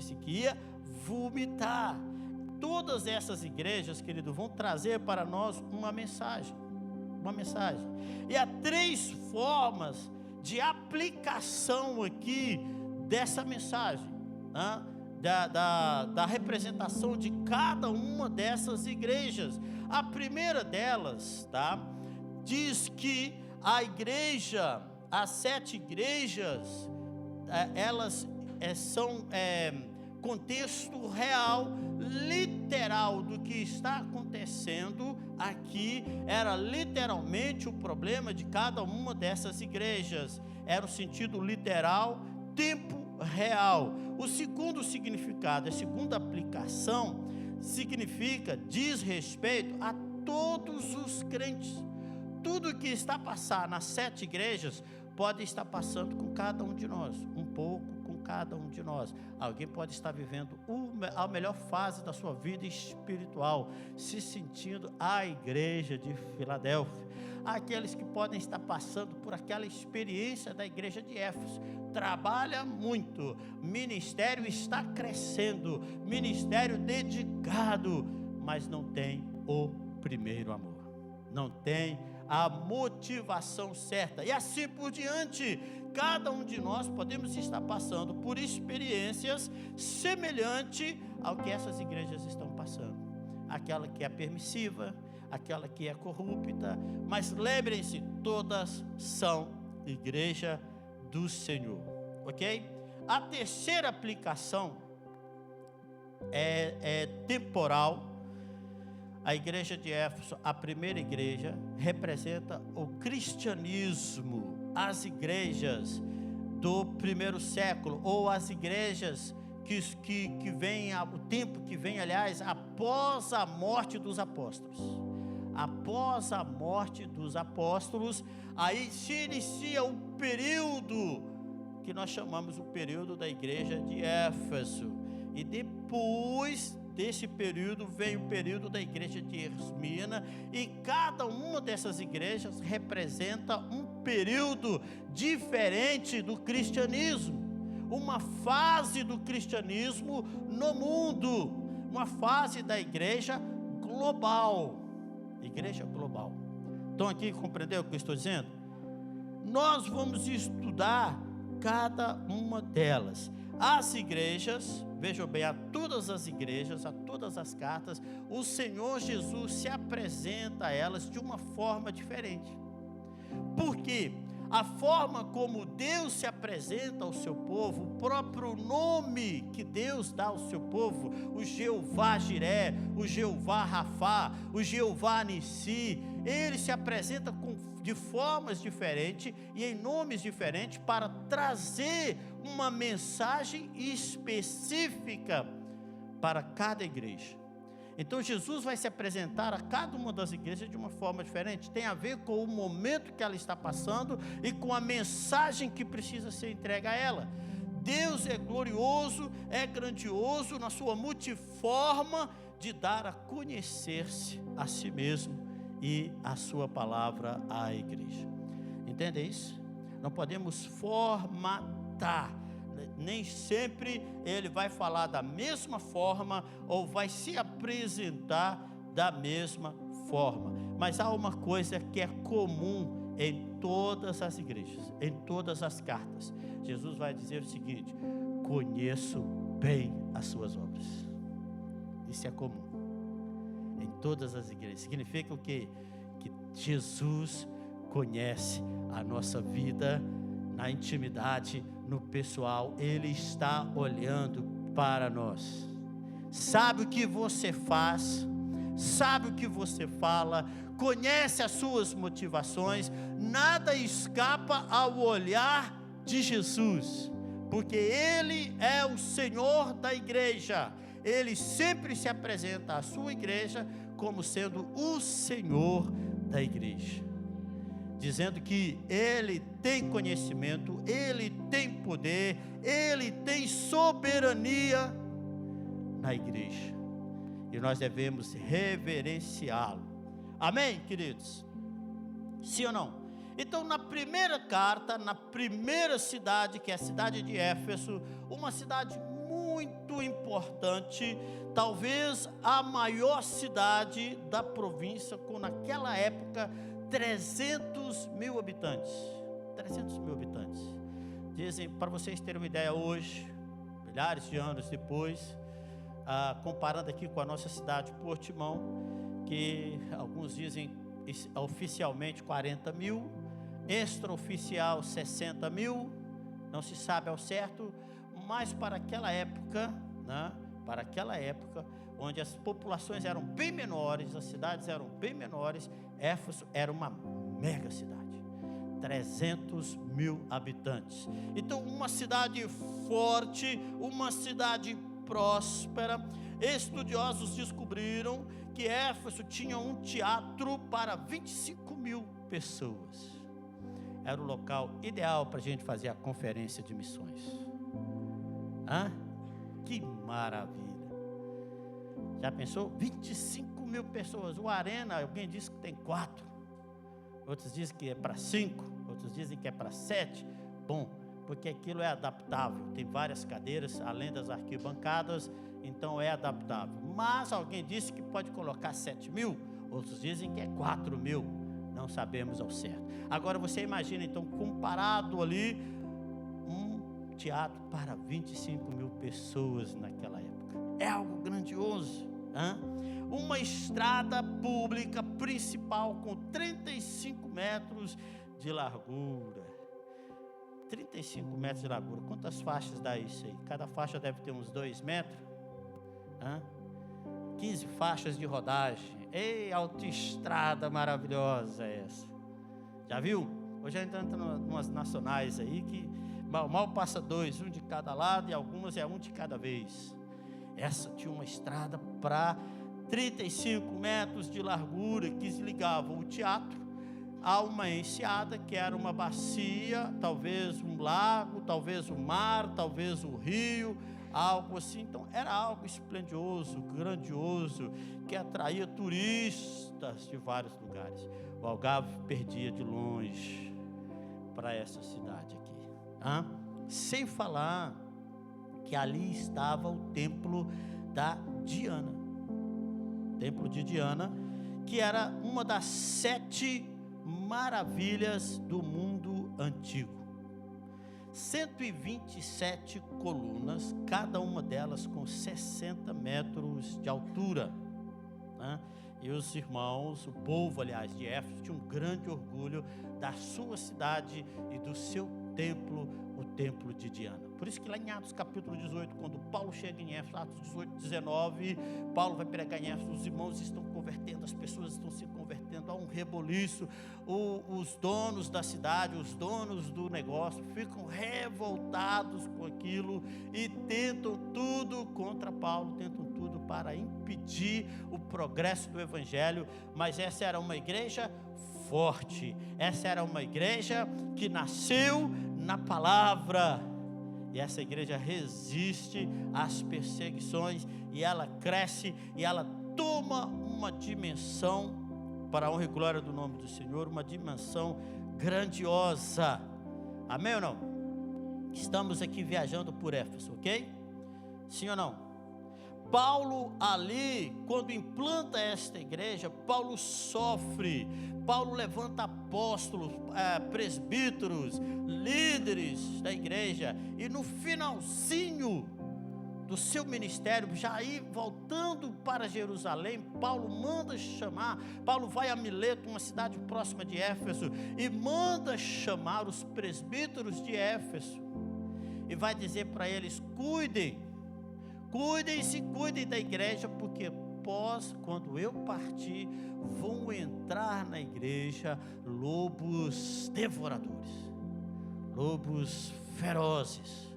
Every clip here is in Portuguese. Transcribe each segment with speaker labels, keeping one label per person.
Speaker 1: disse que ia vomitar. Todas essas igrejas, querido, vão trazer para nós uma mensagem. E há 3 formas de aplicação aqui dessa mensagem, né? Da representação de cada uma dessas igrejas. A primeira delas, tá? Diz que a igreja, as 7 igrejas, elas são contexto real, literal do que está acontecendo aqui. Era literalmente o problema de cada uma dessas igrejas. Era o sentido literal, tempo real. O segundo significado, a segunda aplicação, diz respeito a todos os crentes. Tudo que está passando nas 7 igrejas pode estar passando com cada um de nós, um pouco com cada um de nós. Alguém pode estar vivendo a melhor fase da sua vida espiritual, se sentindo a igreja de Filadélfia. Há aqueles que podem estar passando por aquela experiência da igreja de Éfeso. Trabalha muito, ministério está crescendo, ministério dedicado, mas não tem o primeiro amor, não tem a motivação certa, e assim por diante. Cada um de nós podemos estar passando por experiências semelhantes ao que essas igrejas estão passando. Aquela que é permissiva, aquela que é corrupta, mas lembrem-se, todas são igreja do Senhor, ok? A terceira aplicação é temporal. A igreja de Éfeso, a primeira igreja, representa o cristianismo. As igrejas do primeiro século, ou as igrejas que vêm, o tempo que vem, aliás, após a morte dos apóstolos. Após a morte dos apóstolos, aí se inicia o período que nós chamamos o período da igreja de Éfeso. E depois desse período vem o período da igreja de Esmirna, e cada uma dessas igrejas representa um período diferente do cristianismo, uma fase do cristianismo no mundo, uma fase da igreja global. Estão aqui, compreendeu o que eu estou dizendo? Nós vamos estudar cada uma delas. As igrejas, vejam bem, a todas as igrejas, a todas as cartas, o Senhor Jesus se apresenta a elas de uma forma diferente. Por quê? A forma como Deus se apresenta ao seu povo, o próprio nome que Deus dá ao seu povo, o Jeová Jiré, o Jeová Rafá, o Jeová Nissi, ele se apresenta de formas diferentes e em nomes diferentes para trazer uma mensagem específica para cada igreja. Então Jesus vai se apresentar a cada uma das igrejas de uma forma diferente. Tem a ver com o momento que ela está passando e com a mensagem que precisa ser entregue a ela. Deus é glorioso, é grandioso na sua multiforma de dar a conhecer-se a si mesmo e a sua palavra à igreja. Entende isso? Não podemos formatar. Nem sempre ele vai falar da mesma forma ou vai se apresentar da mesma forma. Mas há uma coisa que é comum em todas as igrejas, em todas as cartas. Jesus vai dizer o seguinte: conheço bem as suas obras. Isso é comum em todas as igrejas. Significa o quê? Que Jesus conhece a nossa vida na intimidade, no pessoal. Ele está olhando para nós, sabe o que você faz, sabe o que você fala, conhece as suas motivações. Nada escapa ao olhar de Jesus, porque Ele é o Senhor da igreja. Ele sempre se apresenta à sua igreja como sendo o Senhor da igreja, dizendo que Ele tem conhecimento, Ele tem poder, Ele tem soberania na igreja, e nós devemos reverenciá-lo. Amém, queridos? Sim ou não? Então, na primeira carta, na primeira cidade, que é a cidade de Éfeso, uma cidade muito importante, talvez a maior cidade da província, com naquela época 300 mil habitantes. 300 mil habitantes. Dizem, para vocês terem uma ideia, hoje, milhares de anos depois, comparando aqui com a nossa cidade, Portimão, que alguns dizem oficialmente 40 mil, extraoficial 60 mil, não se sabe ao certo, mas para aquela época, né, onde as populações eram bem menores, as cidades eram bem menores, Éfeso era uma mega cidade, 300 mil habitantes. Então, uma cidade forte, uma cidade próspera. Estudiosos descobriram que Éfeso tinha um teatro para 25 mil pessoas. Era o local ideal para a gente fazer a conferência de missões. Que maravilha! Já pensou? 25 mil pessoas. O Arena, alguém disse que tem 4. Outros dizem que é para 5. Outros dizem que é para 7. Bom, porque aquilo é adaptável. Tem várias cadeiras, além das arquibancadas, então é adaptável. Mas alguém disse que pode colocar 7 mil. Outros dizem que é 4 mil. Não sabemos ao certo. Agora você imagina, então, comparado ali, um teatro para 25 mil pessoas naquela época. É algo grandioso. Uma estrada pública principal com 35 metros de largura. 35 metros de largura. Quantas faixas dá isso aí? Cada faixa deve ter uns 2 metros. 15 faixas de rodagem. Ei, autoestrada maravilhosa essa. Já viu? Hoje a gente entra em umas nacionais aí que mal passa 2, um de cada lado, e algumas é um de cada vez. Essa tinha uma estrada para 35 metros de largura que ligava o teatro a uma enseada, que era uma bacia, talvez um lago, talvez um mar, talvez um rio, algo assim. Então era algo esplendioso, grandioso, que atraía turistas de vários lugares. O Algarve perdia de longe para essa cidade aqui. Sem falar que ali estava o templo da Diana. Templo de Diana, que era uma das 7 maravilhas do mundo antigo. 127 colunas, cada uma delas com 60 metros de altura. E os irmãos, o povo, aliás, de Éfeso, tinha um grande orgulho da sua cidade e do seu templo, o templo de Diana. Por isso que lá em Atos capítulo 18, quando Paulo chega em Éfeso, Atos 18, 19, Paulo vai pregar em Éfeso, os irmãos estão convertendo, as pessoas estão se convertendo, há um reboliço, os donos da cidade, os donos do negócio ficam revoltados com aquilo e tentam tudo contra Paulo, tentam tudo para impedir o progresso do evangelho. Mas essa era uma igreja forte, essa era uma igreja que nasceu na palavra, e essa igreja resiste às perseguições, e ela cresce, e ela toma uma dimensão, para a honra e glória do nome do Senhor, uma dimensão grandiosa. Amém ou não? Estamos aqui viajando por Éfeso, ok? Sim ou não? Paulo ali, quando implanta esta igreja, Paulo sofre, Paulo levanta apóstolos, presbíteros, líderes da igreja, e no finalzinho do seu ministério, já aí voltando para Jerusalém, Paulo manda chamar, Paulo vai a Mileto, uma cidade próxima de Éfeso, e manda chamar os presbíteros de Éfeso, e vai dizer para eles: cuidem da igreja, porque quando eu partir, vão entrar na igreja lobos devoradores, lobos ferozes,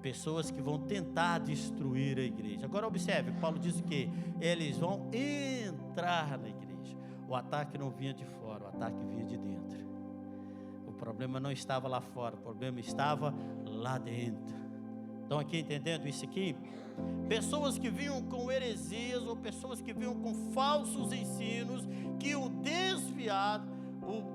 Speaker 1: pessoas que vão tentar destruir a igreja. Agora observe, Paulo diz que eles vão entrar na igreja. O ataque não vinha de fora, o ataque vinha de dentro. O problema não estava lá fora, o problema estava lá dentro. Estão aqui entendendo isso aqui? Pessoas que vinham com heresias, ou pessoas que vinham com falsos ensinos, que iam desviar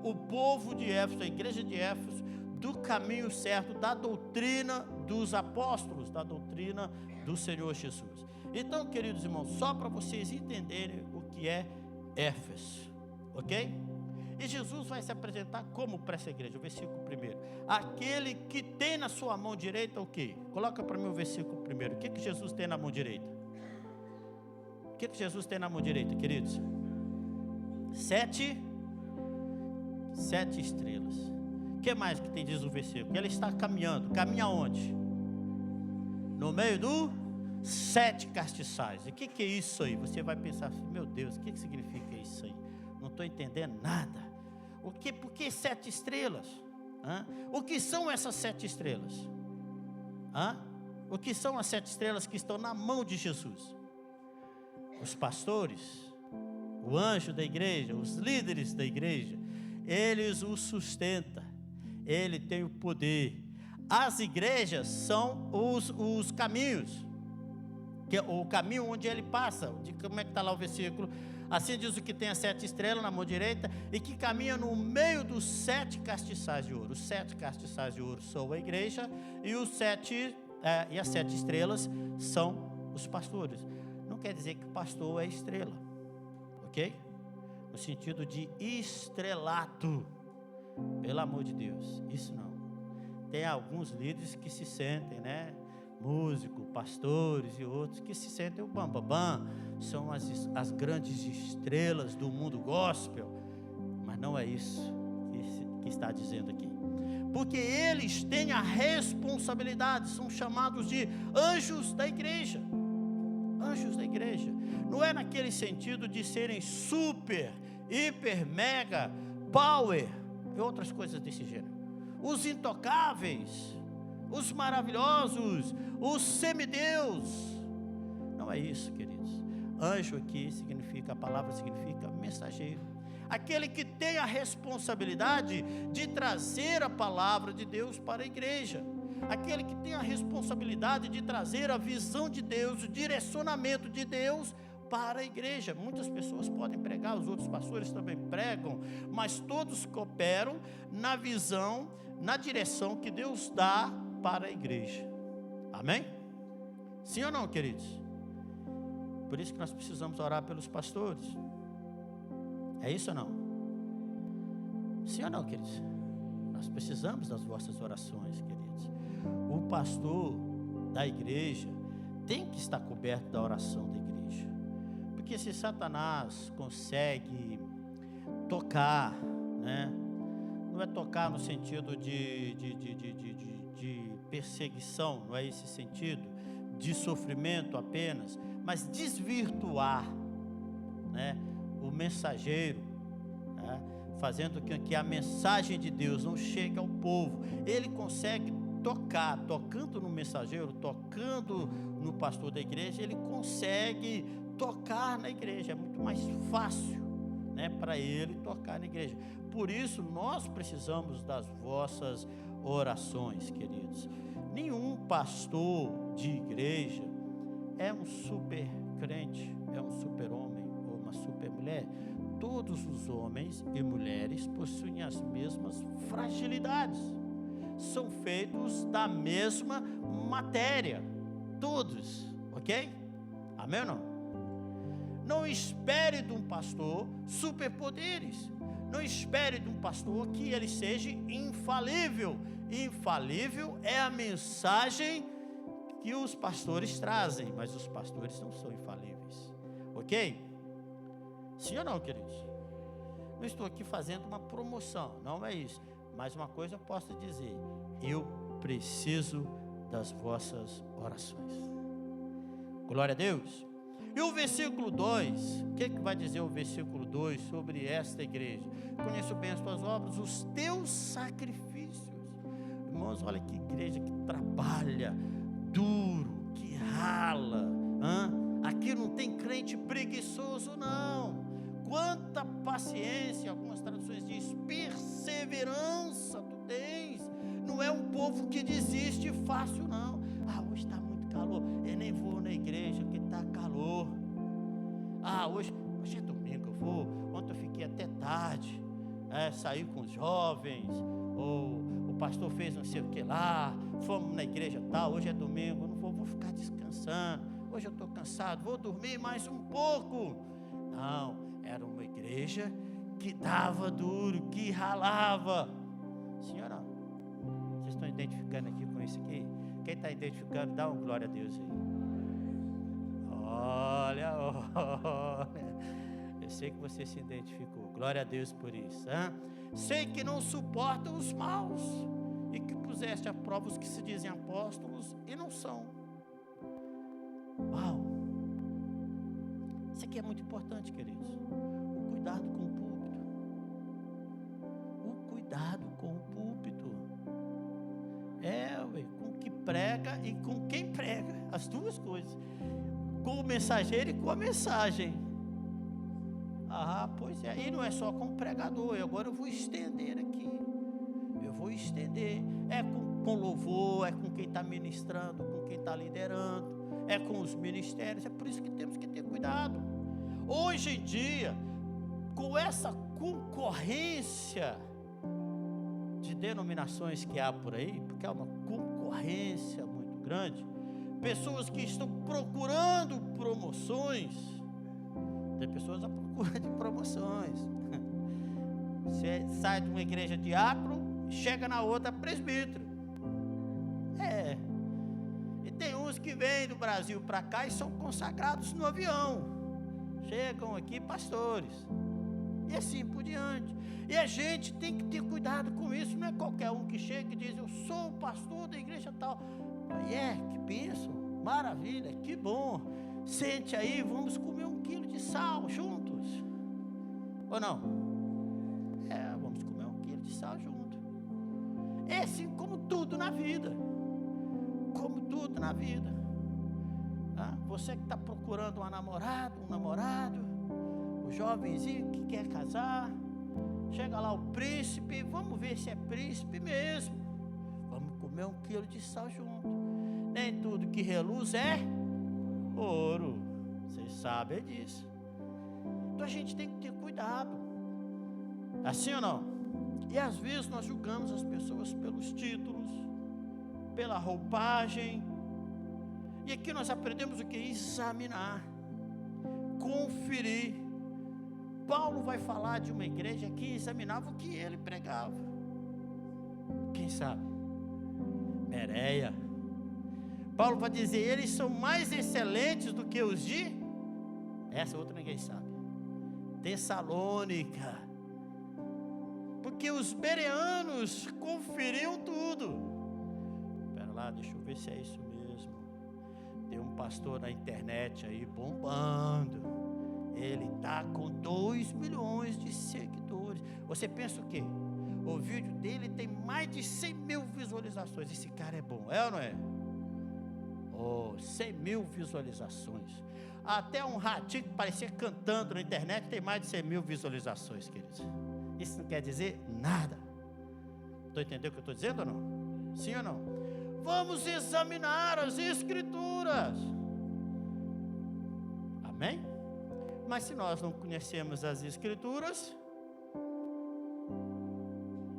Speaker 1: o povo de Éfeso, a igreja de Éfeso, do caminho certo, da doutrina dos apóstolos, da doutrina do Senhor Jesus. Então, queridos irmãos, só para vocês entenderem o que é Éfeso, ok? E Jesus vai se apresentar como para essa igreja, o versículo 1. Aquele que tem na sua mão direita o quê? Coloca para mim o versículo 1. O que Jesus tem na mão direita? O que Jesus tem na mão direita, queridos? 7 estrelas. O que mais que tem, diz o versículo? Ele está caminhando. Caminha onde? No meio do 7 castiçais. E o que é isso aí? Você vai pensar assim, meu Deus, o que significa isso aí? Não estou entendendo nada. Por que 7 estrelas? O que são essas 7 estrelas? O que são as 7 estrelas que estão na mão de Jesus? Os pastores, o anjo da igreja, os líderes da igreja, eles o sustentam, ele tem o poder. As igrejas são os caminhos, o caminho onde ele passa. Como é que está lá o versículo? Assim diz o que tem as 7 estrelas na mão direita e que caminha no meio dos 7 castiçais de ouro. Os 7 castiçais de ouro são a igreja e as 7 estrelas são os pastores. Não quer dizer que pastor é estrela, ok? No sentido de estrelato, pelo amor de Deus, isso não. Tem alguns líderes que se sentem, né? Músicos, pastores e outros que se sentem o bambambam, são as grandes estrelas do mundo gospel, mas não é isso que está dizendo aqui, porque eles têm a responsabilidade, são chamados de anjos da igreja. Anjos da igreja, não é naquele sentido de serem super, hiper, mega, power e outras coisas desse gênero, os intocáveis, os maravilhosos, os semideus. Não é isso, queridos. Anjo aqui significa, a palavra significa mensageiro, aquele que tem a responsabilidade de trazer a palavra de Deus para a igreja, aquele que tem a responsabilidade de trazer a visão de Deus, o direcionamento de Deus para a igreja. Muitas pessoas podem pregar, os outros pastores também pregam, mas todos cooperam na visão, na direção que Deus dá para a igreja. Amém? Sim ou não, queridos? Por isso que nós precisamos orar pelos pastores. É isso ou não? Sim ou não, queridos? Nós precisamos das vossas orações, queridos. O pastor da igreja tem que estar coberto da oração da igreja, porque se Satanás consegue tocar, né? Não é tocar no sentido de perseguição, não é esse sentido, de sofrimento apenas, mas desvirtuar, né, o mensageiro, né, fazendo com que a mensagem de Deus não chegue ao povo. Ele consegue tocando no mensageiro, tocando no pastor da igreja, ele consegue tocar na igreja. É muito mais fácil, né, para ele tocar na igreja. Por isso nós precisamos das vossas orações, queridos. Nenhum pastor de igreja é um super crente, é um super homem ou uma super mulher. Todos os homens e mulheres possuem as mesmas fragilidades, são feitos da mesma matéria, todos, ok? Amém ou não? Não espere de um pastor superpoderes, não espere de um pastor que ele seja infalível. Infalível é a mensagem que os pastores trazem, mas os pastores não são infalíveis, ok? Sim ou não, queridos? Não estou aqui fazendo uma promoção, não é isso. Mas uma coisa eu posso dizer: eu preciso das vossas orações. Glória a Deus. E o versículo 2, o que vai dizer o versículo 2 sobre esta igreja? Conheço bem as tuas obras, os teus sacrifícios. Irmãos, olha que igreja que trabalha duro, que rala. Aqui não tem crente preguiçoso, não. Quanta paciência, algumas traduções diz perseverança tu tens. Não é um povo que desiste fácil, não. Hoje está muito calor, eu nem vou na igreja porque está calor. Hoje é domingo, eu vou. Ontem eu fiquei até tarde, saí com os jovens, ou o pastor fez não sei o que lá, fomos na igreja tal, hoje é domingo, não vou ficar descansando, hoje eu estou cansado, vou dormir mais um pouco. Não, era uma igreja que dava duro, que ralava. Senhora, vocês estão identificando aqui com isso aqui? Quem está identificando, dá uma glória a Deus aí. Olha, eu sei que você se identificou, glória a Deus por isso, hein? Sei que não suportam os maus, e que puseste à prova os que se dizem apóstolos e não são. Uau! Isso aqui é muito importante, queridos. O cuidado com o púlpito. O cuidado com o púlpito. Com o que prega e com quem prega. As duas coisas. Com o mensageiro e com a mensagem. Pois é. E não é só com o pregador. Agora eu vou estender aqui. Eu vou estender. É com louvor, é com quem está ministrando, com quem está liderando, é com os ministérios. É por isso que temos que ter cuidado. Hoje em dia, com essa concorrência de denominações que há por aí, porque há uma concorrência muito grande, pessoas que estão procurando promoções, tem pessoas à procura de promoções. Você sai de uma igreja diácono, chega na outra presbítero. E tem uns que vêm do Brasil para cá e são consagrados no avião. Chegam aqui pastores. E assim por diante. E a gente tem que ter cuidado com isso. Não é qualquer um que chega e diz: eu sou o pastor da igreja tal. Que bênção, maravilha, que bom. Sente aí, vamos comer 1 quilo de sal juntos. Ou não? Vamos comer 1 quilo de sal junto. É assim como tudo na vida. Como tudo na vida. Você que está procurando um namorado, o jovenzinho que quer casar, chega lá o príncipe, vamos ver se é príncipe mesmo. Vamos comer 1 quilo de sal junto. Nem tudo que reluz é ouro. Vocês sabem disso. Então a gente tem que ter cuidado. Assim ou não? E às vezes nós julgamos as pessoas pelos títulos, pela roupagem. E aqui nós aprendemos o que? Examinar, conferir. Paulo vai falar de uma igreja que examinava o que ele pregava. Quem sabe? Bereia. Paulo vai dizer: eles são mais excelentes do que os de... Essa outra ninguém sabe. Tessalônica. Porque os bereanos conferiam tudo. Espera lá, deixa eu ver se é isso mesmo. Tem um pastor na internet aí bombando. Ele está com 2 milhões de seguidores. Você pensa o quê? O vídeo dele tem mais de 100 mil visualizações. Esse cara é bom, é ou não é? 100 mil visualizações. Até um ratinho que parecia cantando na internet tem mais de 100 mil visualizações, queridos. Isso não quer dizer nada. Estou entendendo o que eu estou dizendo ou não? Sim ou não? Vamos examinar as escrituras. Amém? Mas se nós não conhecemos as escrituras,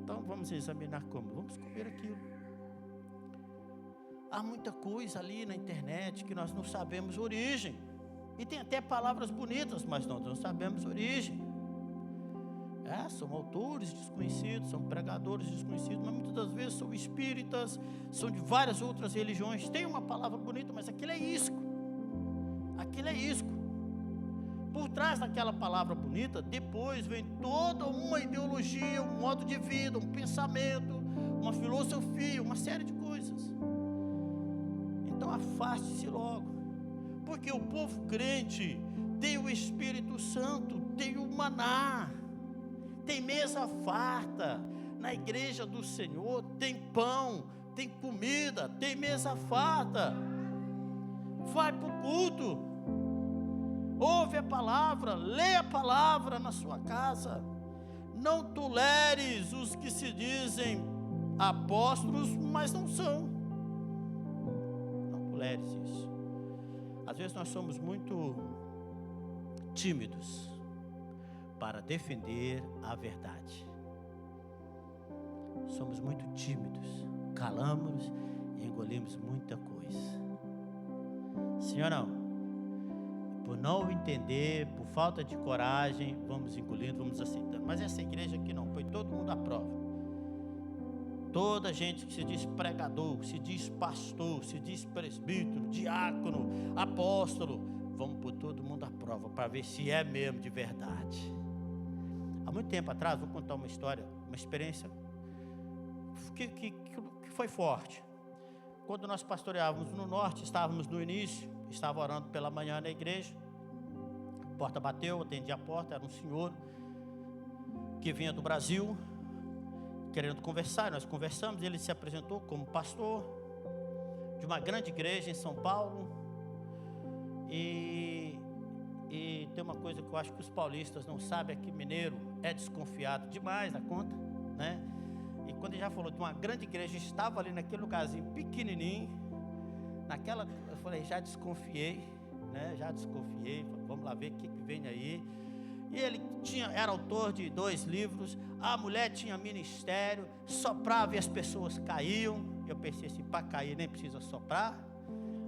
Speaker 1: então vamos examinar como? Vamos comer aquilo. Há muita coisa ali na internet que nós não sabemos a origem. E tem até palavras bonitas, mas nós não sabemos a origem. São autores desconhecidos, são pregadores desconhecidos, mas muitas das vezes são espíritas, são de várias outras religiões. Tem uma palavra bonita, mas aquilo é isco. Aquilo é isco. Por trás daquela palavra bonita, depois vem toda uma ideologia, um modo de vida, um pensamento, uma filosofia, uma série de coisas. Então afaste-se logo, porque o povo crente tem o Espírito Santo, tem o maná, tem mesa farta. Na igreja do Senhor tem pão, tem comida, tem mesa farta. Vai para o culto, ouve a palavra, lê a palavra na sua casa. Não toleres os que se dizem apóstolos, mas não são. Não toleres isso. Às vezes nós somos muito tímidos para defender a verdade. somos muito tímidos, calamos e engolimos muita coisa. Sim ou não? Por não entender, por falta de coragem, vamos engolindo, vamos aceitando. Mas essa igreja aqui não, põe todo mundo à prova. Toda gente que se diz pregador, se diz pastor, se diz presbítero, diácono, apóstolo, vamos pôr todo mundo à prova para ver se é mesmo de verdade. Há muito tempo atrás, vou contar uma história, uma experiência que foi forte. Quando nós pastoreávamos no norte, estávamos no início, estava orando pela manhã na igreja, a porta bateu, atendi a porta, era um senhor que vinha do Brasil, querendo conversar. Nós conversamos, ele se apresentou como pastor de uma grande igreja em São Paulo, e tem uma coisa que eu acho que os paulistas não sabem, é que mineiro é desconfiado demais da conta, né? E quando ele já falou de uma grande igreja, estava ali naquele lugarzinho pequenininho, eu falei, já desconfiei, né? Vamos lá ver o que vem aí. E ele era autor de 2 livros, a mulher tinha ministério, soprava e as pessoas caíam. Eu pensei assim, para cair nem precisa soprar.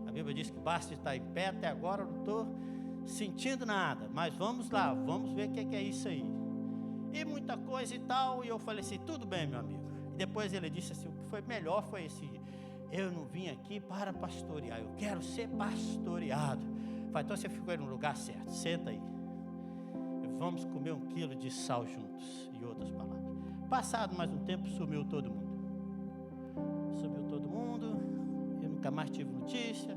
Speaker 1: A Bíblia diz que basta estar em pé, até agora eu não estou sentindo nada, mas vamos lá, vamos ver o que é isso aí. E muita coisa e tal, e eu falei assim, tudo bem, meu amigo. E depois ele disse assim, o que foi melhor foi esse, eu não vim aqui para pastorear, eu quero ser pastoreado. Falei, então você ficou aí no lugar certo, senta aí. Vamos comer 1 quilo de sal juntos, em outras palavras. Passado mais um tempo, sumiu todo mundo. Eu nunca mais tive notícia.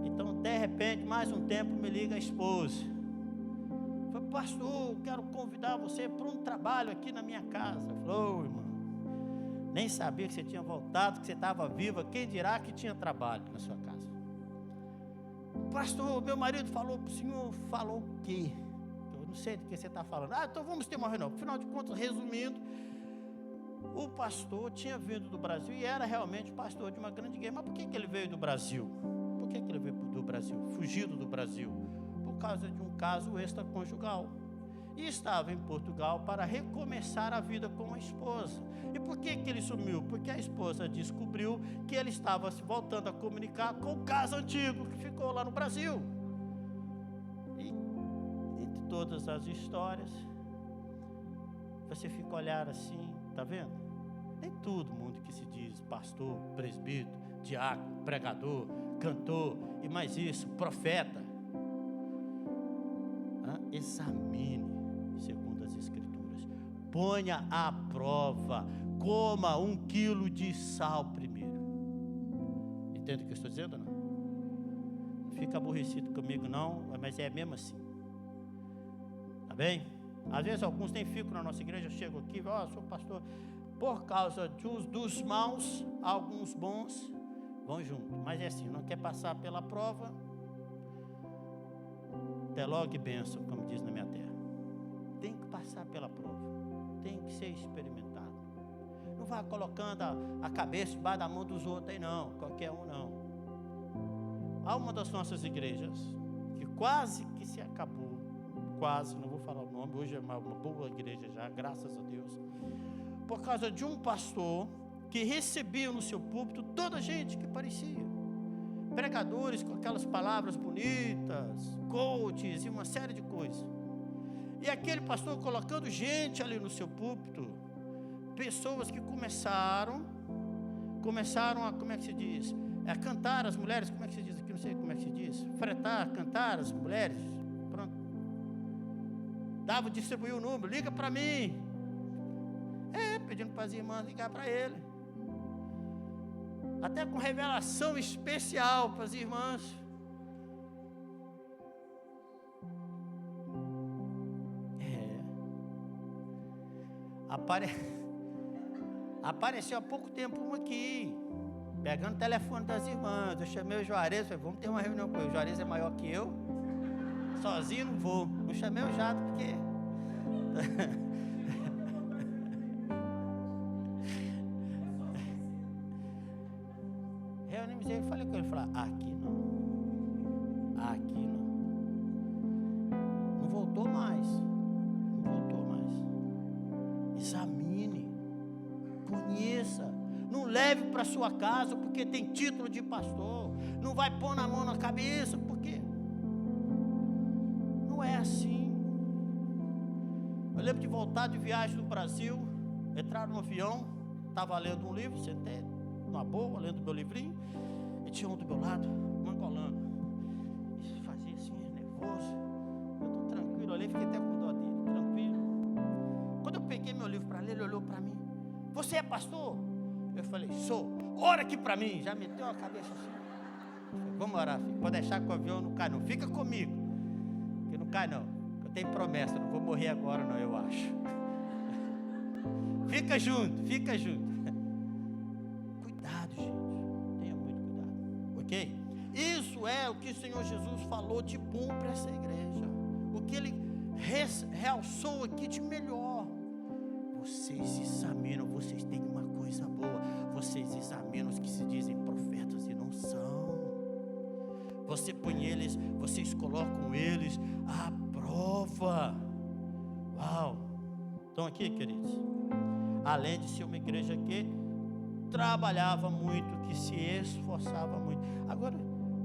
Speaker 1: Então, de repente, mais um tempo, me liga a esposa. Falei, pastor, quero convidar você para um trabalho aqui na minha casa. Falou, irmão, nem sabia que você tinha voltado, que você estava viva, quem dirá que tinha trabalho na sua casa. Pastor, meu marido falou para o senhor, falou o quê? Eu não sei do que você está falando. Então vamos ter uma reunião. Afinal de contas, resumindo, o pastor tinha vindo do Brasil e era realmente pastor de uma grande igreja. Mas por que ele veio do Brasil? Por que ele veio do Brasil? Fugido do Brasil? Por causa de um caso extraconjugal. E estava em Portugal para recomeçar a vida com a esposa. E por que ele sumiu? Porque a esposa descobriu que ele estava se voltando a comunicar com o caso antigo que ficou lá no Brasil. E entre todas as histórias, você fica a olhar assim, tá vendo? Nem todo mundo que se diz pastor, presbítero, diácono, pregador, cantor e mais isso, profeta. Examine segundo as escrituras, ponha à prova, coma 1 quilo de sal primeiro. Entende o que eu estou dizendo ou não? Não fica aborrecido comigo não, mas é mesmo assim, tá bem? Às vezes alguns nem ficam na nossa igreja, eu chego aqui, sou pastor, por causa dos maus, alguns bons vão junto, mas é assim, não quer passar pela prova, até logo e bênção, como diz na minha terra. Tem que passar pela prova, tem que ser experimentado. Não vá colocando a cabeça debaixo da mão dos outros aí não, qualquer um não. Há uma das nossas igrejas que quase que se acabou, quase, não vou falar o nome, hoje é uma boa igreja já, graças a Deus, por causa de um pastor que recebia no seu púlpito toda a gente que parecia pregadores com aquelas palavras bonitas, coaches e uma série de coisas. E aquele pastor colocando gente ali no seu púlpito, pessoas que começaram a, como é que se diz? A cantar as mulheres, como é que se diz aqui? Não sei como é que se diz. Fretar, cantar as mulheres. Pronto. Distribuiu o número, liga para mim. Pedindo para as irmãs ligar para ele. Até com revelação especial para as irmãs. Apareceu há pouco tempo um aqui, pegando o telefone das irmãs. Eu chamei o Juarez, falei, vamos ter uma reunião com ele. O Juarez é maior que eu, sozinho não vou. Não chamei o Jato porque... Reunimos ele e falei com ele, aqui não. Não voltou mais. Examine, conheça leve para sua casa, porque tem título de pastor. Não vai pôr na mão na cabeça, porque não é assim. Eu lembro de voltar de viagem do Brasil, entrar no avião, estava lendo um livro, sentei numa boa, lendo meu livrinho, e tinha um do meu lado, um angolano. Isso fazia assim, nervoso. Eu estou tranquilo, olhei, fiquei até com dó dele, tranquilo. Quando eu peguei meu livro para ler, ele olhou para mim: você é pastor? Eu falei: sou. Ora aqui para mim. Já meteu a cabeça assim. Falei: vamos orar, filho. Pode deixar que o avião não cai não. Fica comigo, que não cai não. Eu tenho promessa, não vou morrer agora não, eu acho. Fica junto, fica junto. Cuidado, gente. Tenha muito cuidado. Ok? Isso é o que o Senhor Jesus falou de bom para essa igreja. O que Ele realçou aqui de melhor. Vocês examinam, vocês têm uma coisa boa. Vocês examinam os que se dizem profetas e não são. Você põe eles, vocês colocam eles à prova. Uau! Estão aqui, queridos? Além de ser uma igreja que trabalhava muito, que se esforçava muito. Agora,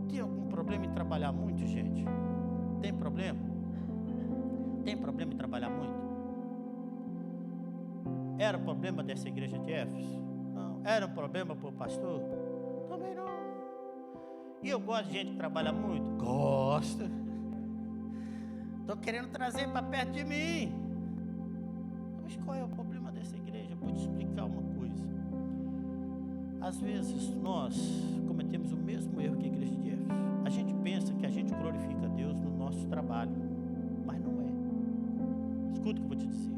Speaker 1: tem algum problema em trabalhar muito, gente? Tem problema? Tem problema em trabalhar muito? Era um problema dessa igreja de Éfeso? Não. Era um problema para o pastor? Também não. E eu gosto de gente que trabalha muito? Gosto. Estou querendo trazer para perto de mim. Mas qual é o problema dessa igreja? Vou te explicar uma coisa. Às vezes nós cometemos o mesmo erro que a igreja de Éfeso. A gente pensa que a gente glorifica a Deus no nosso trabalho, mas não é. Escuta o que eu vou te dizer.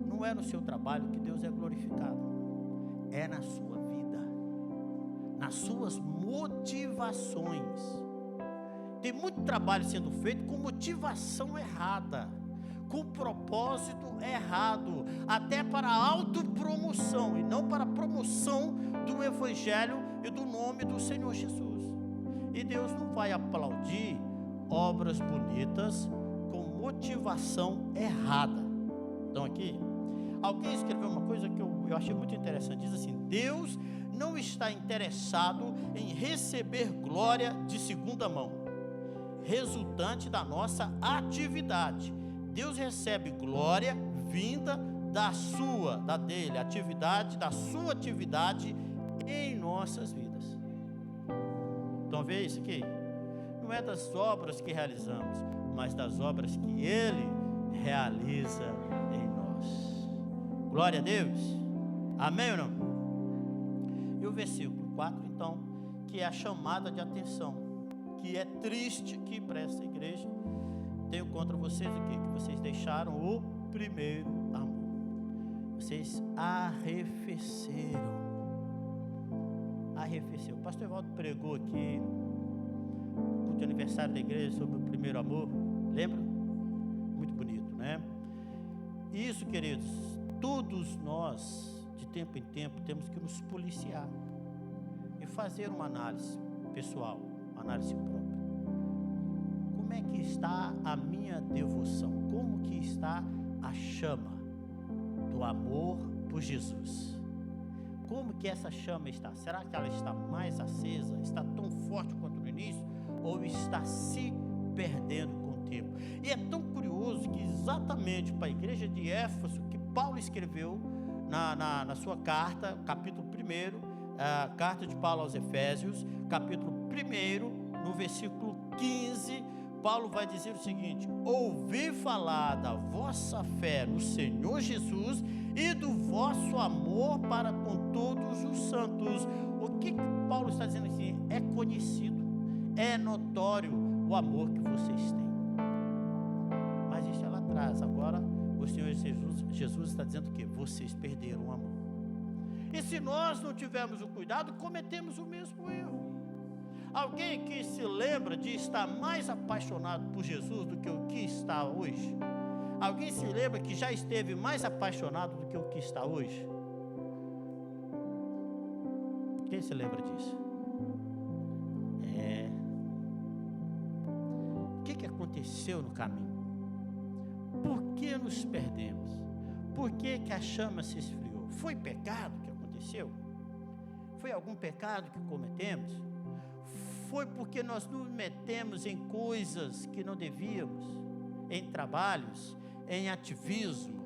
Speaker 1: Não é no seu trabalho que Deus é glorificado. É na sua vida, nas suas motivações. Tem muito trabalho sendo feito com motivação errada, com propósito errado, até para autopromoção e não para a promoção do Evangelho e do nome do Senhor Jesus. E Deus não vai aplaudir obras bonitas com motivação errada. Então aqui, alguém escreveu uma coisa que eu achei muito interessante. Diz assim: Deus não está interessado em receber glória de segunda mão, resultante da nossa atividade. Deus recebe glória vinda da sua atividade em nossas vidas. Então vê isso aqui. Não é das obras que realizamos, mas das obras que Ele realiza em nós. Glória a Deus. Amém ou não? E o versículo 4, então, que é a chamada de atenção, que é triste que para essa igreja. Tenho contra vocês o quê? Que vocês deixaram o primeiro amor. Vocês arrefeceram. O pastor Evaldo pregou aqui no culto de aniversário da igreja sobre o primeiro amor. Lembra? Muito bonito, né? Isso, queridos, todos nós, de tempo em tempo, temos que nos policiar e fazer uma análise pessoal, uma análise própria. Como é que está a minha devoção? Como que está a chama do amor por Jesus? Como que essa chama está? Será que ela está mais acesa? Está tão forte quanto no início? Ou está se perdendo com o tempo? E é tão curioso que exatamente para a igreja de Éfeso, que Paulo escreveu na sua carta, capítulo 1, carta de Paulo aos Efésios, capítulo 1, no versículo 15, Paulo vai dizer o seguinte: ouvi falar da vossa fé no Senhor Jesus e do vosso amor para com todos os santos. O que Paulo está dizendo assim? É conhecido, é notório o amor que vocês têm. Mas isso é lá atrás. Agora o Senhor Jesus está dizendo que vocês perderam o amor. E se nós não tivermos o cuidado, cometemos o mesmo erro. Alguém que se lembra de estar mais apaixonado por Jesus do que o que está hoje? Alguém se lembra que já esteve mais apaixonado do que o que está hoje? Quem se lembra disso? O que aconteceu no caminho? Por que nos perdemos? Por que a chama se esfriou? Foi pecado que aconteceu? Foi algum pecado que cometemos? Foi porque nós nos metemos em coisas que não devíamos, em trabalhos, em ativismo,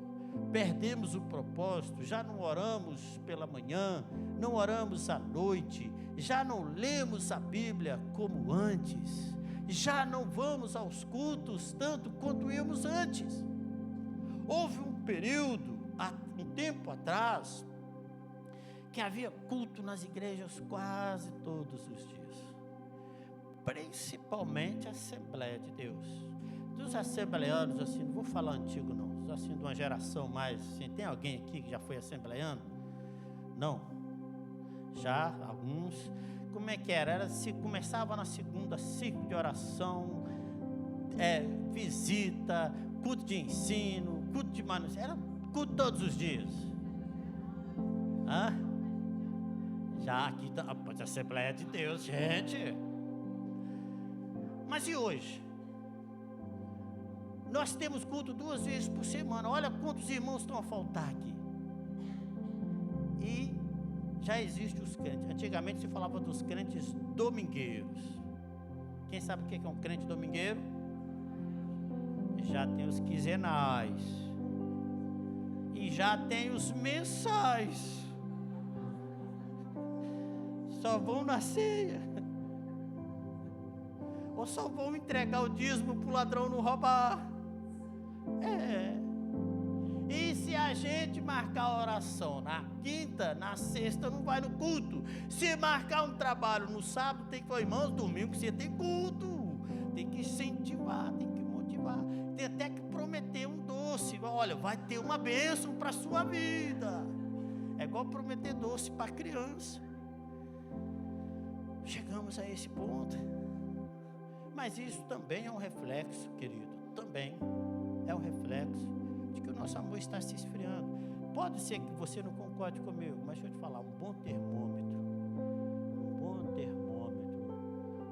Speaker 1: perdemos o propósito, já não oramos pela manhã, não oramos à noite, já não lemos a Bíblia como antes, já não vamos aos cultos tanto quanto íamos antes. Houve um período, há um tempo atrás, que havia culto nas igrejas quase todos os dias, principalmente a Assembleia de Deus. Dos assembleanos, assim, não vou falar antigo não, assim, de uma geração mais, assim, tem alguém aqui que já foi assembleano? Não? Já, alguns. Como é que era? Começava na segunda, ciclo de oração, visita, culto de ensino, culto de manutenção, era culto todos os dias. Hã? Já aqui, a Assembleia de Deus, gente. Mas e hoje? Nós temos culto 2 vezes por semana. Olha quantos irmãos estão a faltar aqui. E já existem os crentes. Antigamente se falava dos crentes domingueiros. Quem sabe o que é um crente domingueiro? Já tem os quinzenais. E já tem os mensais. Só vão na ceia. Ou só vão entregar o dízimo para o ladrão não roubar. E se a gente marcar a oração na quinta, na sexta não vai no culto. Se marcar um trabalho no sábado, tem que falar, irmãos, domingo você tem culto. Tem que incentivar, tem que motivar. Tem até que prometer um doce. Olha, vai ter uma bênção para a sua vida. É igual prometer doce para criança. Chegamos a esse ponto. Mas isso também é um reflexo, querido. Também é um reflexo de que o nosso amor está se esfriando. Pode ser que você não concorde comigo, mas deixa eu te falar, um bom termômetro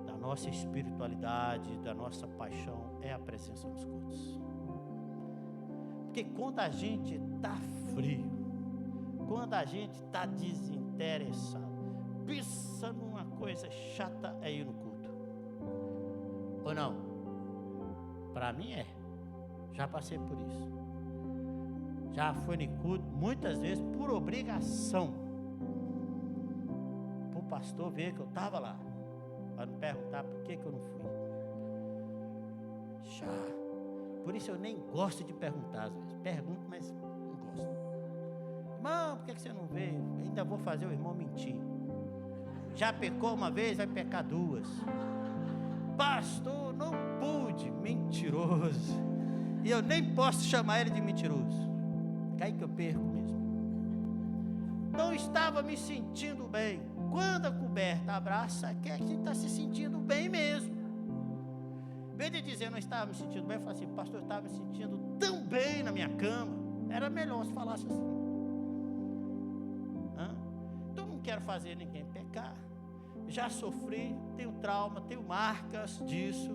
Speaker 1: da nossa espiritualidade, da nossa paixão, é a presença nos cultos. Porque quando a gente está frio, quando a gente está desinteressado, pensa numa coisa chata é ir no culto. Ou não? Para mim é. Já passei por isso. Já fui no culto, muitas vezes por obrigação. Para o pastor ver que eu estava lá. Para não perguntar por que eu não fui. Já. Por isso eu nem gosto de perguntar às vezes. Pergunto, mas não gosto. Irmão, por que você não veio? Ainda vou fazer o irmão mentir. Já pecou uma vez, vai pecar 2. Pastor, não pude. Mentiroso. E eu nem posso chamar ele de mentiroso. Cai que eu perco mesmo. Não estava me sentindo bem. Quando a coberta abraça, que a gente está se sentindo bem mesmo. Em vez de dizer não estava me sentindo bem, eu falo assim, pastor, eu estava me sentindo tão bem na minha cama. Era melhor se falasse assim. Então não quero fazer ninguém pecar. Já sofri, tenho trauma, tenho marcas disso.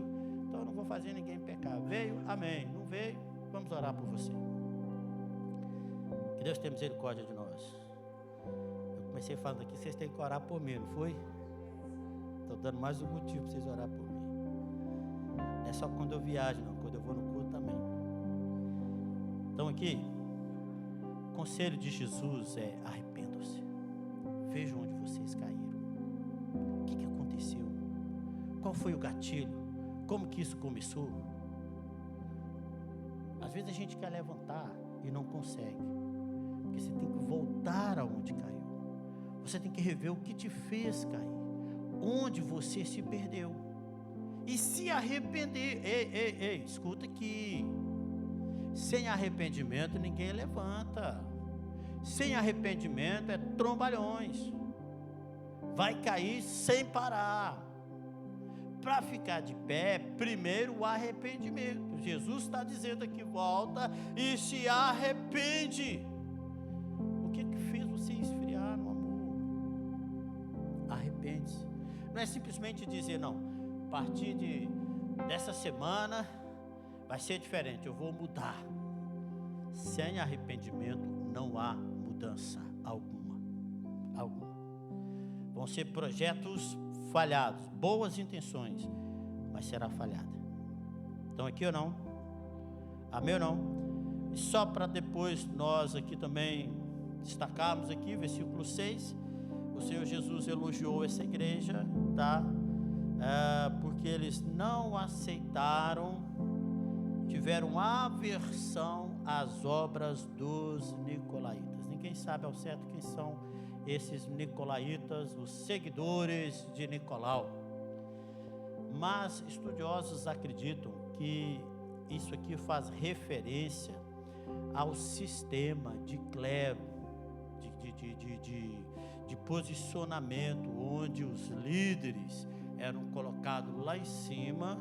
Speaker 1: Então eu não vou fazer ninguém pecar. Veio, amém. Não veio, vamos orar por você. Que Deus tenha misericórdia de nós. Eu comecei falando aqui, vocês têm que orar por mim, não foi? Estou dando mais um motivo para vocês orar por mim. Não é só quando eu viajo, não. Quando eu vou no culto também. Então aqui, o conselho de Jesus é: arrependam-se. Vejam onde vocês caíram. O que aconteceu? Qual foi o gatilho? Como que isso começou? Às vezes a gente quer levantar e não consegue. Porque você tem que voltar aonde caiu. Você tem que rever o que te fez cair. Onde você se perdeu. E se arrepender. Ei, escuta aqui. Sem arrependimento ninguém levanta. Sem arrependimento é trombalhões. Vai cair sem parar. Para ficar de pé, primeiro o arrependimento. Jesus está dizendo aqui, volta e se arrepende. O que fez você esfriar no amor? Arrepende-se. Não é simplesmente dizer, não, a partir dessa semana vai ser diferente, eu vou mudar. Sem arrependimento não há mudança alguma. Vão ser projetos falhados, boas intenções, mas será falhada. Estão aqui ou não? Amém ou não? E só para depois nós aqui também destacarmos aqui, versículo 6, o Senhor Jesus elogiou essa igreja, tá? Porque eles não aceitaram, tiveram aversão às obras dos nicolaítas. Ninguém sabe ao certo quem são esses nicolaítas, os seguidores de Nicolau. Mas estudiosos acreditam que isso aqui faz referência ao sistema de clero, de posicionamento, onde os líderes eram colocados lá em cima,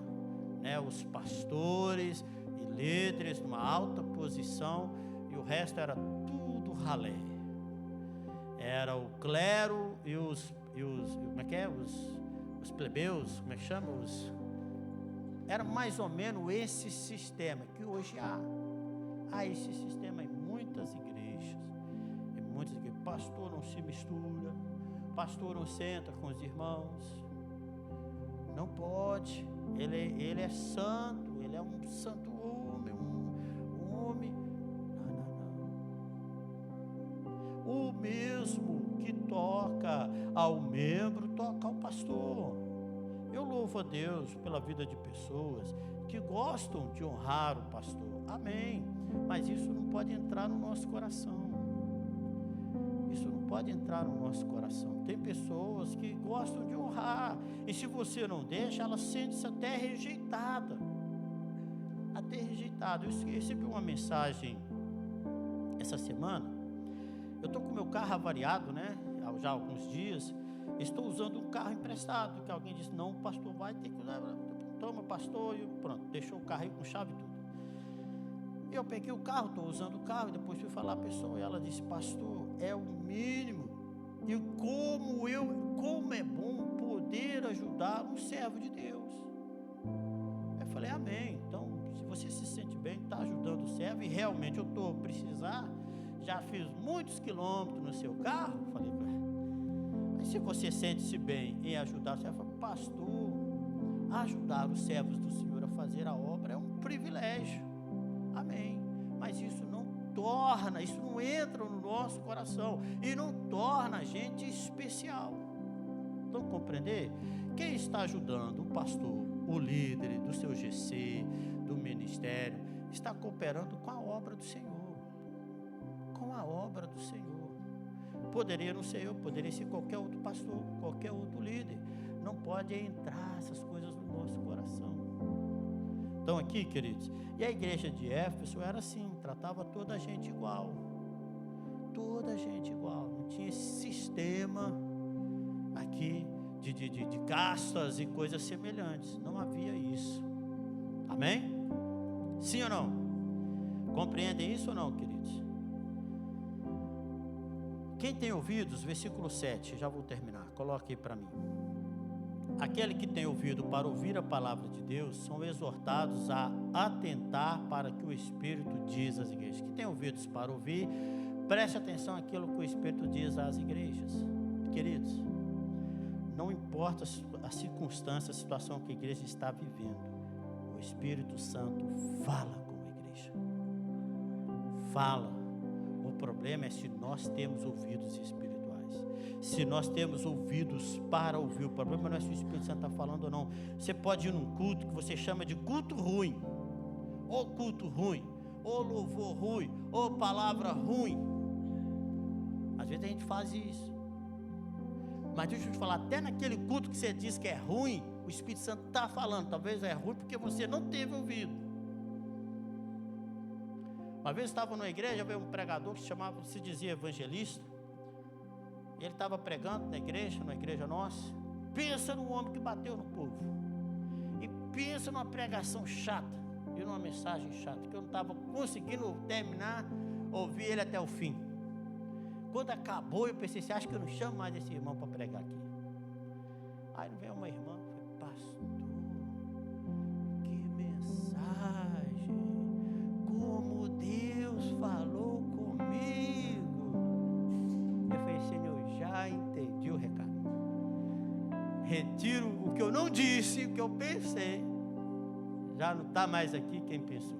Speaker 1: né, os pastores e líderes numa alta posição, e o resto era tudo ralé. Era o clero e os como é que é? Os plebeus, como é que chama? Era mais ou menos esse sistema que hoje há. Há esse sistema em muitas igrejas. Pastor não se mistura, pastor não senta com os irmãos. Não pode. Ele é santo, ele é um santo homem, um homem. Não. O mesmo que toca ao membro, toca ao pastor. Eu louvo a Deus pela vida de pessoas que gostam de honrar o pastor. Amém. Mas isso não pode entrar no nosso coração. Isso não pode entrar no nosso coração. Tem pessoas que gostam de honrar, e se você não deixa, ela sente-se até rejeitada. Eu recebi uma mensagem essa semana. Eu estou com o meu carro avariado, né? Já há alguns dias. Estou usando um carro emprestado, que alguém disse, não, o pastor vai ter que usar. Toma, pastor, e pronto, deixou o carro aí com chave e tudo. Eu peguei o carro, estou usando o carro, e depois fui falar à pessoa, e ela disse, pastor, é o mínimo, e como é bom poder ajudar um servo de Deus. Eu falei, amém. Então, se você se sente bem, está ajudando o servo, e realmente eu estou precisar, já fiz muitos quilômetros no seu carro, falei para ela, mas se você sente-se bem em ajudar o servo, pastor, ajudar os servos do Senhor a fazer a obra é um privilégio. Amém. Mas isso não entra no nosso coração e não torna a gente especial. Então, compreender? Quem está ajudando o pastor, o líder do seu GC, do ministério, está cooperando com a obra do Senhor. Com a obra do Senhor. Poderia não ser eu, poderia ser qualquer outro pastor, qualquer outro líder. Não pode entrar essas coisas no nosso coração. Então aqui, queridos, e a igreja de Éfeso era assim, tratava toda a gente igual. Toda a gente igual. Não tinha esse sistema aqui de castas e coisas semelhantes. Não havia isso. Amém? Sim ou não? Compreendem isso ou não, queridos? Quem tem ouvidos, versículo 7, já vou terminar, coloque aí para mim. Aquele que tem ouvido para ouvir a palavra de Deus são exortados a atentar para que o Espírito diz às igrejas. Quem tem ouvidos para ouvir, preste atenção àquilo que o Espírito diz às igrejas. Queridos, não importa a circunstância, a situação que a igreja está vivendo, o Espírito Santo fala com a igreja. Fala. O problema é se nós temos ouvidos espirituais. Se nós temos ouvidos para ouvir, o problema não é se o Espírito Santo está falando ou não. Você pode ir num culto que você chama de culto ruim, ou culto ruim, ou louvor ruim, ou palavra ruim. Às vezes a gente faz isso. Mas deixa eu te falar, até naquele culto que você diz que é ruim, o Espírito Santo está falando. Talvez é ruim porque você não teve ouvido. Uma vez estava numa igreja, veio um pregador que se dizia evangelista. Ele estava pregando na igreja nossa. Pensa num homem que bateu no povo. E pensa numa pregação chata. E numa mensagem chata, que eu não estava conseguindo terminar, ouvir ele até o fim. Quando acabou, eu pensei, você acha que eu não chamo mais esse irmão para pregar aqui? Aí veio uma irmã, falei, pastor, que mensagem, como Deus falou comigo. Eu falei, Senhor, já entendi o recado. Se o que eu pensei já não está mais aqui, quem pensou?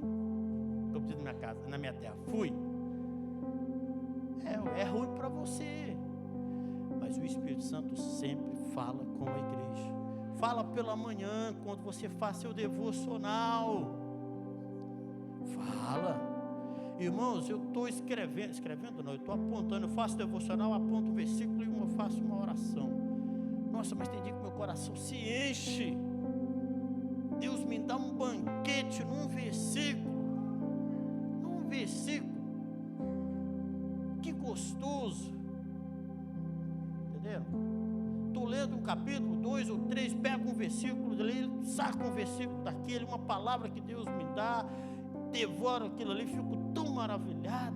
Speaker 1: Estou pedindo na minha casa, na minha terra. Fui. É ruim para você. Mas o Espírito Santo sempre fala com a igreja. Fala pela manhã, quando você faz seu devocional. Fala. Irmãos, eu estou escrevendo não, eu estou apontando, eu faço devocional, aponto o versículo e eu faço uma oração. Nossa, mas tem dia que meu coração se enche. Deus me dá um banquete num versículo. Que gostoso. Entendeu? Estou lendo um capítulo, 2 ou 3, pego um versículo dali, saco um versículo daquele, uma palavra que Deus me dá, devoro aquilo ali, fico tão maravilhado.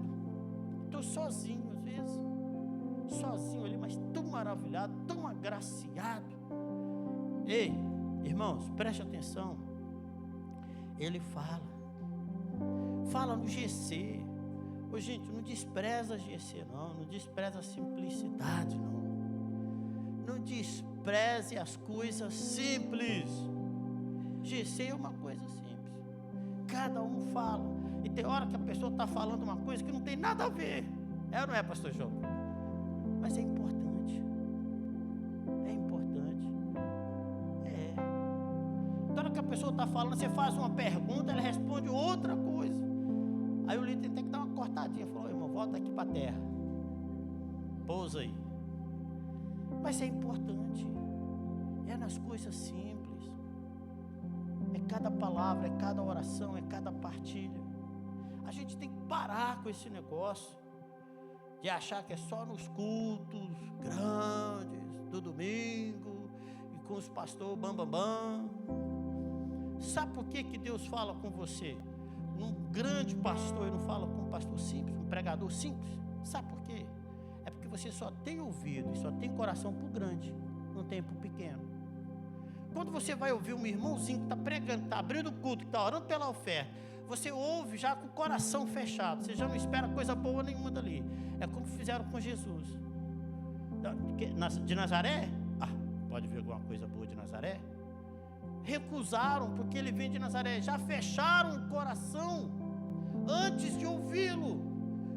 Speaker 1: Estou sozinho às vezes, sozinho ali, mas tão maravilhado, tão agraciado. Ei, irmãos, preste atenção. Ele fala no GC. Ô, gente, não despreza GC não despreza a simplicidade não despreze as coisas simples. GC é uma coisa simples, cada um fala, e tem hora que a pessoa está falando uma coisa que não tem nada a ver, ou não é, pastor João? Mas é importante. Toda hora que a pessoa está falando, você faz uma pergunta, ela responde outra coisa. Aí o líder tem que dar uma cortadinha, falou: irmão, volta aqui para a terra, pousa aí. Mas é importante, é nas coisas simples, é cada palavra, é cada oração, é cada partilha. A gente tem que parar com esse negócio de achar que é só nos cultos grandes do domingo e com os pastores bam. Sabe por que Deus fala com você num grande pastor e não fala com um pastor simples, um pregador simples? Sabe por quê? É porque você só tem ouvido e só tem coração para o grande, não tem para o pequeno. Quando você vai ouvir um irmãozinho que está pregando, que está abrindo o culto, que está orando pela oferta, você ouve já com o coração fechado, você já não espera coisa boa nenhuma dali. É como fizeram com Jesus. De Nazaré? Pode ver alguma coisa boa de Nazaré? Recusaram, porque ele vem de Nazaré. Já fecharam o coração antes de ouvi-lo.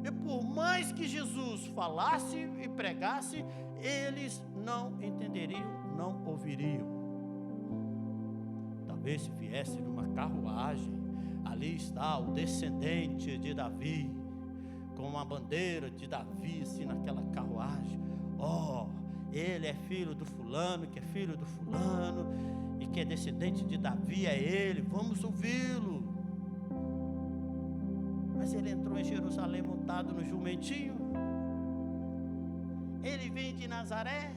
Speaker 1: E por mais que Jesus falasse e pregasse, eles não entenderiam, não ouviriam. Talvez se viesse numa carruagem, ali está o descendente de Davi, com uma bandeira de Davi assim naquela carruagem. Ele é filho do fulano, que é filho do fulano, e que é descendente de Davi, é ele, vamos ouvi-lo. Mas ele entrou em Jerusalém montado no jumentinho. Ele vem de Nazaré.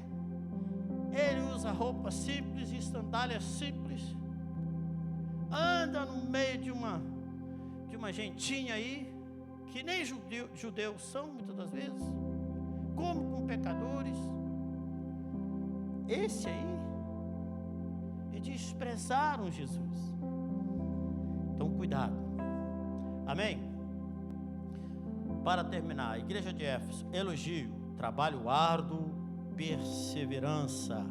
Speaker 1: Ele usa roupa simples e sandálias simples. Anda no meio de uma gentinha aí, que nem judeus são muitas das vezes. Come com pecadores. Esse aí, e desprezaram Jesus. Então cuidado. Amém? Para terminar, a igreja de Éfeso, elogio, trabalho árduo, perseverança,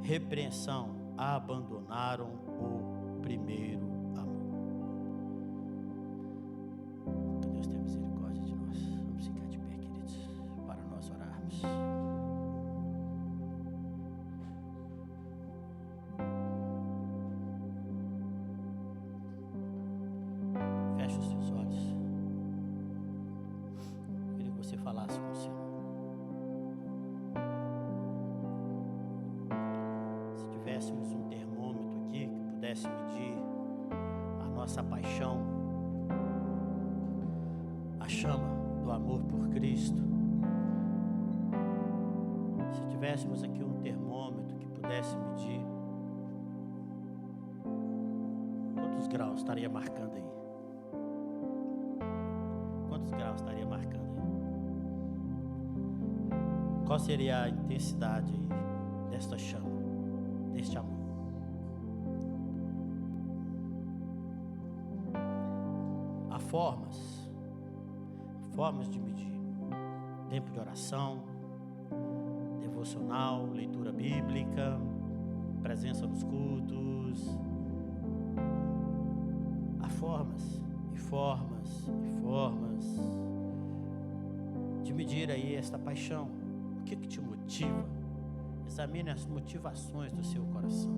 Speaker 1: repreensão, abandonaram o primeiro amor. Que Deus tenha misericórdia de nós. Vamos ficar de pé, queridos, para nós orarmos. Feche os seus olhos. Queria que você falasse com o Senhor. Se tivéssemos um termômetro aqui que pudesse medir a nossa paixão, a chama do amor por Cristo. Se tivéssemos aqui um termômetro que pudesse medir, quantos graus estaria marcando aí? Quantos graus estaria marcando aí? Qual seria a intensidade aí desta chama, deste amor? Há formas de medir. Tempo de oração, devocional, leitura bíblica, presença nos cultos, Jesus. Há formas e formas e formas de medir aí esta paixão. O que te motiva? Examine as motivações do seu coração.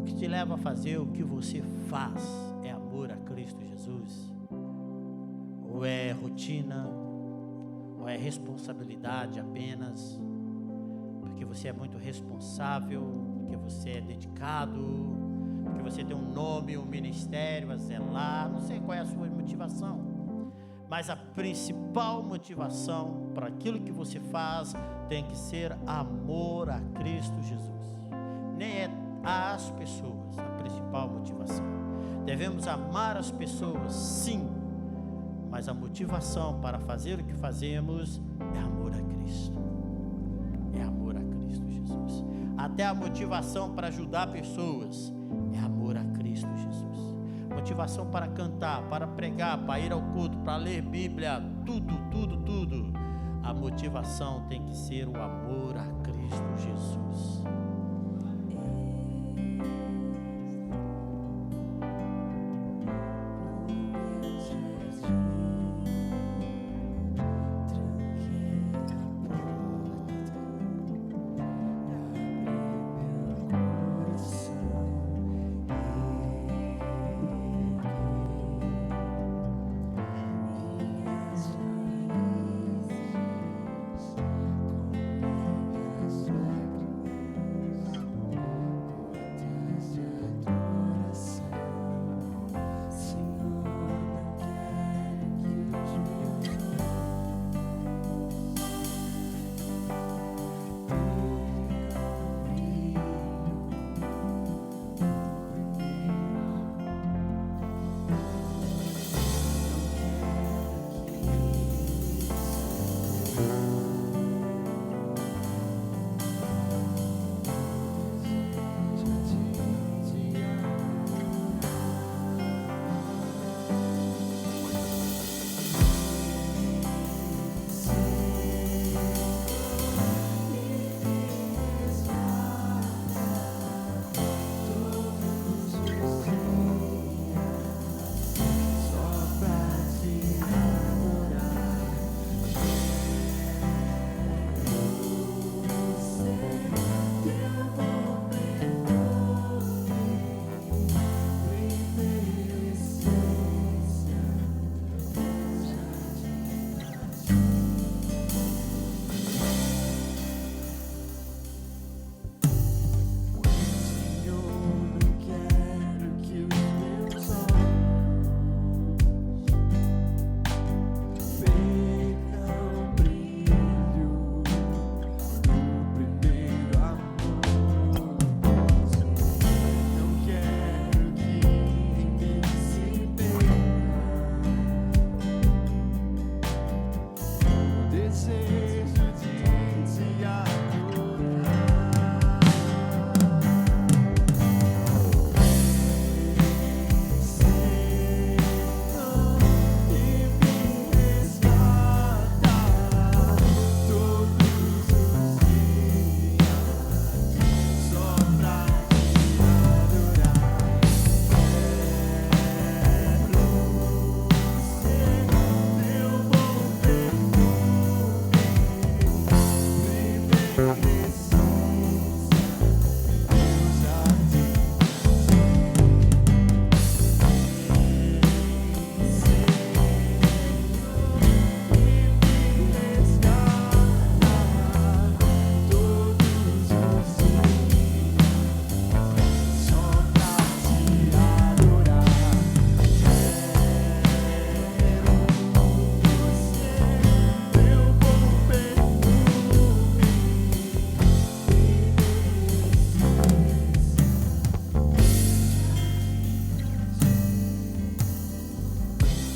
Speaker 1: O que te leva a fazer o que você faz é amor a Cristo Jesus? Ou é rotina? Ou é responsabilidade apenas? Porque você é muito responsável, porque você é dedicado, porque você tem um nome, um ministério a zelar. Não sei qual é a sua motivação, mas a principal motivação para aquilo que você faz tem que ser amor a Cristo Jesus. Nem é as pessoas a principal motivação. Devemos amar as pessoas, sim, mas a motivação para fazer o que fazemos é amor a Cristo. É amor a Cristo Jesus. Até a motivação para ajudar pessoas é amor a Cristo Jesus. Motivação para cantar, para pregar, para ir ao culto, para ler Bíblia, tudo. A motivação tem que ser o amor a Cristo Jesus.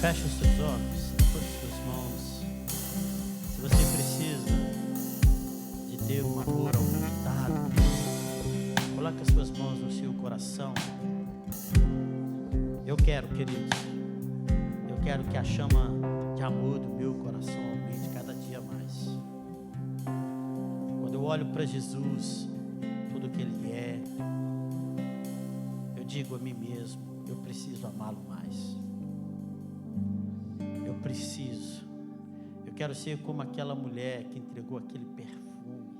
Speaker 1: Feche os seus olhos, levante as suas mãos. Se você precisa de ter um amor aumentado, coloque as suas mãos no seu coração. Eu quero, queridos, eu quero que a chama de amor do meu coração aumente cada dia mais. Quando eu olho para Jesus, tudo que Ele é, digo a mim mesmo: eu preciso amá-lo mais. Eu preciso. Eu quero ser como aquela mulher que entregou aquele perfume,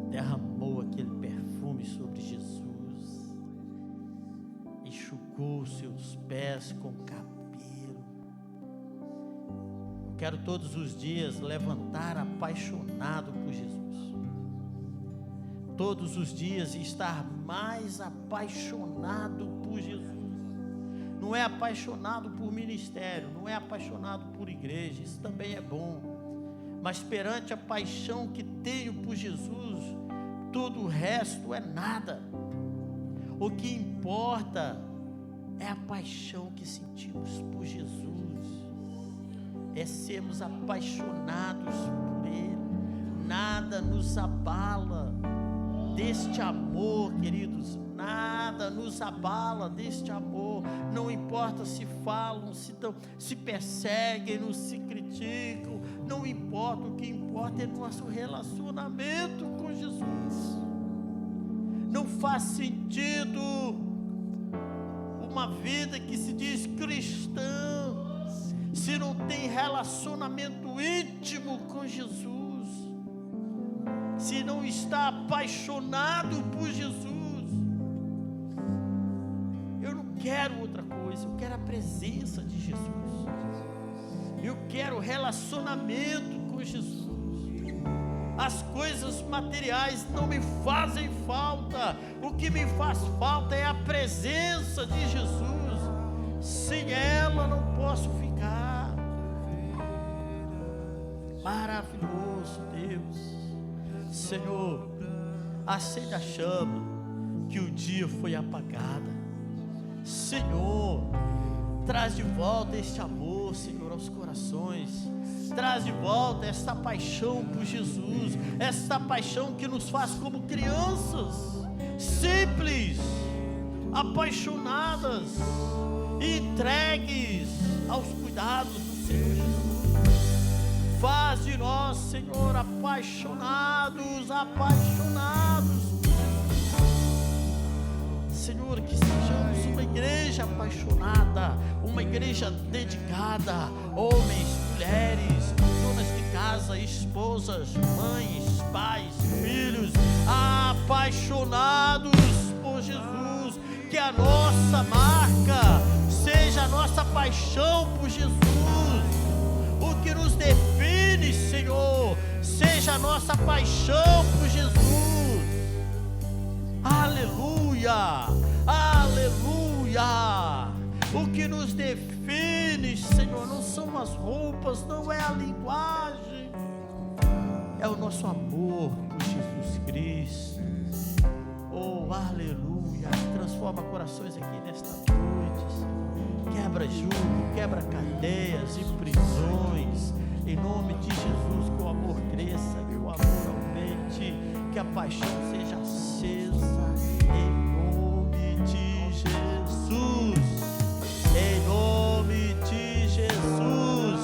Speaker 1: derramou aquele perfume sobre Jesus, enxugou seus pés com cabelo. Eu quero todos os dias levantar apaixonado por Jesus. Todos os dias estar mais apaixonado por Jesus. Não é apaixonado por ministério, não é apaixonado por igreja, isso também é bom. Mas perante a paixão que tenho por Jesus, todo o resto é nada. O que importa é a paixão que sentimos por Jesus, é sermos apaixonados por Ele. Nada nos abala deste amor, queridos, nada nos abala deste amor. Não importa se falam, se perseguem, se criticam, não importa. O que importa é nosso relacionamento com Jesus. Não faz sentido uma vida que se diz cristã se não tem relacionamento íntimo com Jesus, se não está apaixonado por Jesus. Eu não quero outra coisa, eu quero a presença de Jesus, eu quero relacionamento com Jesus. As coisas materiais não me fazem falta, o que me faz falta é a presença de Jesus. Sem ela não posso ficar. Maravilhoso Deus. Senhor, acende a chama que um dia foi apagada. Senhor, traz de volta este amor, Senhor, aos corações. Traz de volta esta paixão por Jesus, esta paixão que nos faz como crianças, simples, apaixonadas, entregues aos cuidados do Senhor Jesus. Faz de nós, Senhor, apaixonados, Senhor, que sejamos uma igreja apaixonada, uma igreja dedicada, homens, mulheres, donas de casa, esposas, mães, pais, filhos, apaixonados por Jesus. Que a nossa marca seja a nossa paixão por Jesus. O que nos define, Senhor, seja a nossa paixão por Jesus. Aleluia, aleluia. O que nos define, Senhor, não são as roupas, não é a linguagem, é o nosso amor por Jesus Cristo. Oh, aleluia. Transforma corações aqui nesta noite, Senhor. Quebra jugo, quebra cadeias e prisões. Em nome de Jesus, que o amor cresça, que o amor aumente, que a paixão seja acesa. Em nome de Jesus. Em nome de Jesus.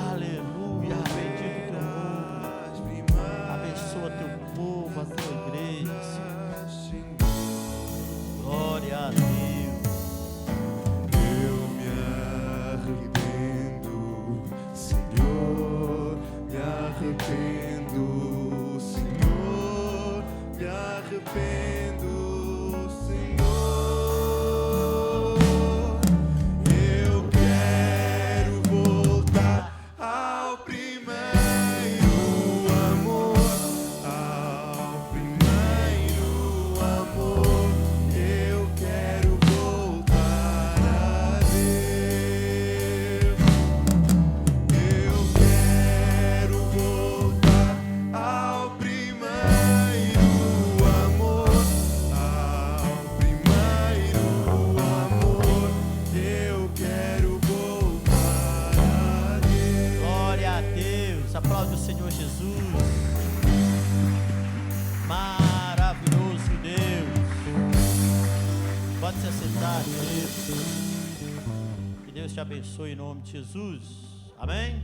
Speaker 1: Aleluia. Bendito teu nome. Abençoa teu povo, a tua igreja, Senhor. Glória a Deus.
Speaker 2: Arrependo, Senhor, me arrependo, Senhor. Eu quero voltar ao primeiro amor, ao primeiro amor. Eu quero voltar a Deus. Eu quero voltar ao primeiro amor, ao primeiro amor. Eu quero voltar a Deus.
Speaker 1: Glória a Deus. Aplaude o Senhor Jesus. Maravilhoso Deus. Pode se assentar, querido. Que Deus te abençoe em nome de Jesus. Amém?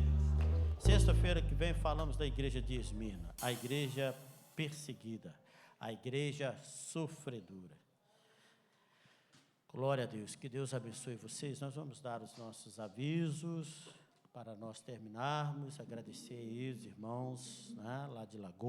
Speaker 1: Sexta-feira que vem falamos da igreja de Esmirna, a igreja perseguida, a igreja sofredora. Glória a Deus, que Deus abençoe vocês. Nós vamos dar os nossos avisos para nós terminarmos, agradecer aí os irmãos, né, lá de Lagoa.